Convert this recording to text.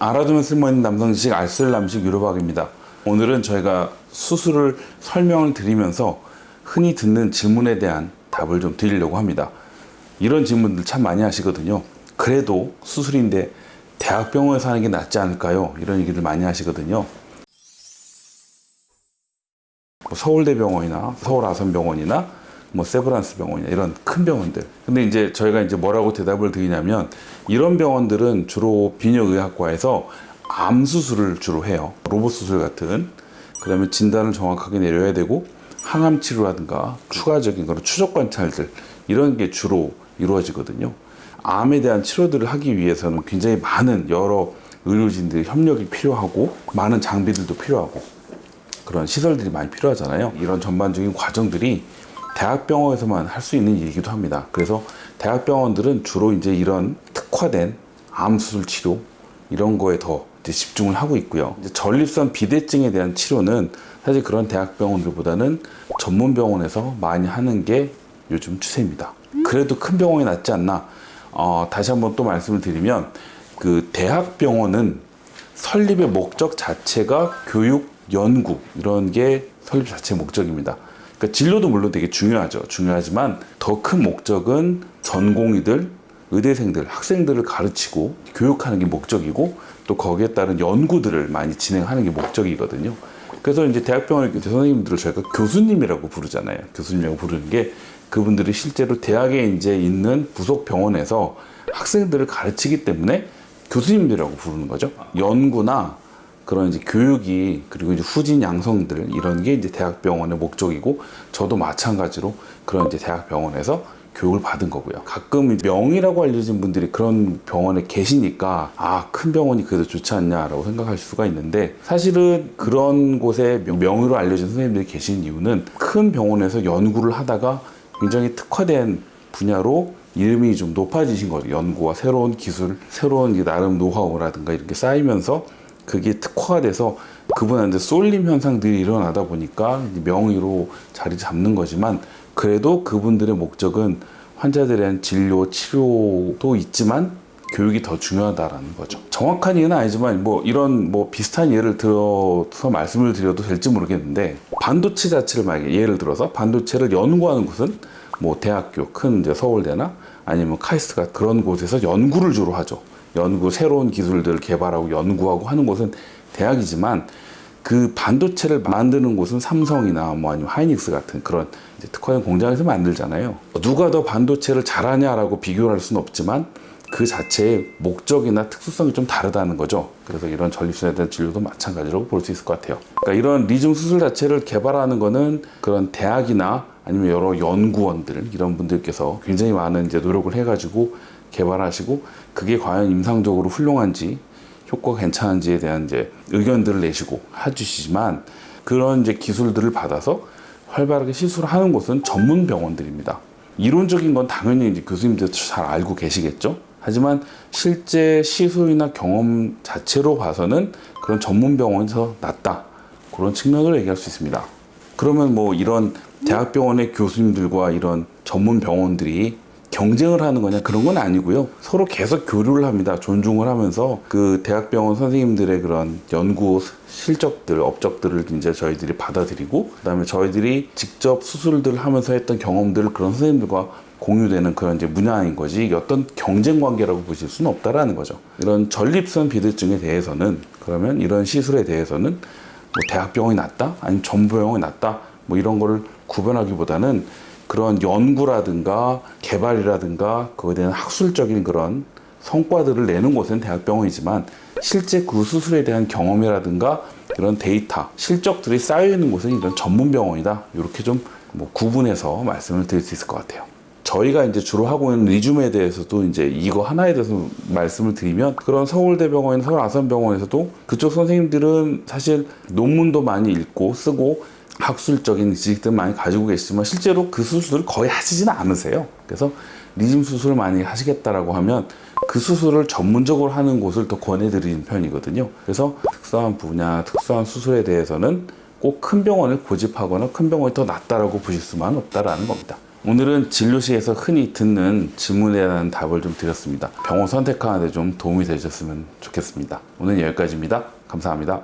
알아두면 쓸모있는 남성 지식 알쓸남식 유로박입니다. 오늘은 저희가 수술을 설명을 드리면서 흔히 듣는 질문에 대한 답을 좀 드리려고 합니다. 이런 질문들 참 많이 하시거든요. 그래도 수술인데 대학병원에서 하는 게 낫지 않을까요? 이런 얘기를 많이 하시거든요. 서울대병원이나 서울아산병원이나 세브란스 병원이나 이런 큰 병원들. 근데 이제 저희가 이제 뭐라고 대답을 드리냐면, 이런 병원들은 주로 비뇨의학과에서 암 수술을 주로 해요. 로봇 수술 같은. 그다음에 진단을 정확하게 내려야 되고, 항암 치료라든가 추가적인 그런 추적 관찰들, 이런 게 주로 이루어지거든요. 암에 대한 치료들을 하기 위해서는 굉장히 많은 여러 의료진들의 협력이 필요하고, 많은 장비들도 필요하고, 그런 시설들이 많이 필요하잖아요. 이런 전반적인 과정들이 대학병원에서만 할 수 있는 일이기도 합니다. 그래서 대학병원들은 주로 이제 이런 특화된 암 수술 치료, 이런 거에 더 이제 집중을 하고 있고요. 이제 전립선 비대증에 대한 치료는 사실 그런 대학병원들보다는 전문 병원에서 많이 하는 게 요즘 추세입니다. 그래도 큰 병원이 낫지 않나? 다시 한번 또 말씀을 드리면, 그 대학병원은 설립의 목적 자체가 교육, 연구, 이런 게 설립 자체의 목적입니다. 그러니까 진로도 물론 되게 중요하죠. 중요하지만 더 큰 목적은 전공의들, 의대생들, 학생들을 가르치고 교육하는 게 목적이고, 또 거기에 따른 연구들을 많이 진행하는 게 목적이거든요. 그래서 이제 대학병원 선생님들을 저희가 교수님이라고 부르잖아요. 교수님이라고 부르는 게, 그분들이 실제로 대학에 이제 있는 부속 병원에서 학생들을 가르치기 때문에 교수님들이라고 부르는 거죠. 연구나 그런 이제 교육이, 그리고 이제 후진 양성들, 이런 게 이제 대학병원의 목적이고, 저도 마찬가지로 그런 이제 대학병원에서 교육을 받은 거고요. 가끔 명의라고 알려진 분들이 그런 병원에 계시니까, 큰 병원이 그래도 좋지 않냐라고 생각할 수가 있는데, 사실은 그런 곳에 명의로 알려진 선생님들이 계신 이유는 큰 병원에서 연구를 하다가 굉장히 특화된 분야로 이름이 좀 높아지신 거죠. 연구와 새로운 기술, 새로운 나름 노하우라든가 이렇게 쌓이면서 그게 특화가 돼서 그분한테 쏠림 현상들이 일어나다 보니까 명의로 자리 잡는 거지만, 그래도 그분들의 목적은 환자들에 대한 진료, 치료도 있지만 교육이 더 중요하다라는 거죠. 정확한 예는 아니지만 이런 비슷한 예를 들어서 말씀을 드려도 될지 모르겠는데, 반도체 자체를 만약에 예를 들어서 반도체를 연구하는 곳은 대학교, 큰 이제 서울대나 아니면 카이스트가 그런 곳에서 연구를 주로 하죠. 연구, 새로운 기술들을 개발하고 연구하고 하는 곳은 대학이지만, 그 반도체를 만드는 곳은 삼성이나 아니면 하이닉스 같은 그런 이제 특화된 공장에서 만들잖아요. 누가 더 반도체를 잘하냐라고 비교를 할 수는 없지만, 그 자체의 목적이나 특수성이 좀 다르다는 거죠. 그래서 이런 전립선에 대한 진료도 마찬가지로 볼 수 있을 것 같아요. 그러니까 이런 리즘 수술 자체를 개발하는 거는 그런 대학이나 아니면 여러 연구원들, 이런 분들께서 굉장히 많은 이제 노력을 해가지고 개발하시고, 그게 과연 임상적으로 훌륭한지, 효과가 괜찮은지에 대한 이제 의견들을 내시고 해주시지만, 그런 이제 기술들을 받아서 활발하게 시술을 하는 곳은 전문 병원들입니다. 이론적인 건 당연히 이제 교수님들 잘 알고 계시겠죠. 하지만 실제 시술이나 경험 자체로 봐서는 그런 전문 병원에서 낫다, 그런 측면으로 얘기할 수 있습니다. 그러면 이런 대학병원의 교수님들과 이런 전문 병원들이 경쟁을 하는 거냐, 그런 건 아니고요. 서로 계속 교류를 합니다. 존중을 하면서 그 대학병원 선생님들의 그런 연구 실적들, 업적들을 이제 저희들이 받아들이고, 그다음에 저희들이 직접 수술들을 하면서 했던 경험들을 그런 선생님들과 공유되는 그런 이제 문화인 거지, 어떤 경쟁 관계라고 보실 수는 없다라는 거죠. 이런 전립선 비대증에 대해서는, 그러면 이런 시술에 대해서는 대학병원이 낫다, 아니면 전문병원이 낫다, 이런 거를 구분하기보다는 그런 연구라든가 개발이라든가 그거에 대한 학술적인 그런 성과들을 내는 곳은 대학병원이지만, 실제 그 수술에 대한 경험이라든가 이런 데이터, 실적들이 쌓여있는 곳은 이런 전문병원이다, 이렇게 좀 구분해서 말씀을 드릴 수 있을 것 같아요. 저희가 이제 주로 하고 있는 리즘에 대해서도 이제 이거 하나에 대해서 말씀을 드리면, 그런 서울대병원이나 서울아산병원에서도 그쪽 선생님들은 사실 논문도 많이 읽고 쓰고 학술적인 지식들 많이 가지고 계시지만, 실제로 그 수술을 거의 하시지는 않으세요. 그래서 리즘 수술을 많이 하시겠다라고 하면 그 수술을 전문적으로 하는 곳을 더 권해드리는 편이거든요. 그래서 특수한 분야, 특수한 수술에 대해서는 꼭 큰 병원을 고집하거나 큰 병원이 더 낫다라고 보실 수만 없다라는 겁니다. 오늘은 진료실에서 흔히 듣는 질문에 대한 답을 좀 드렸습니다. 병원 선택하는 데 좀 도움이 되셨으면 좋겠습니다. 오늘 여기까지입니다. 감사합니다.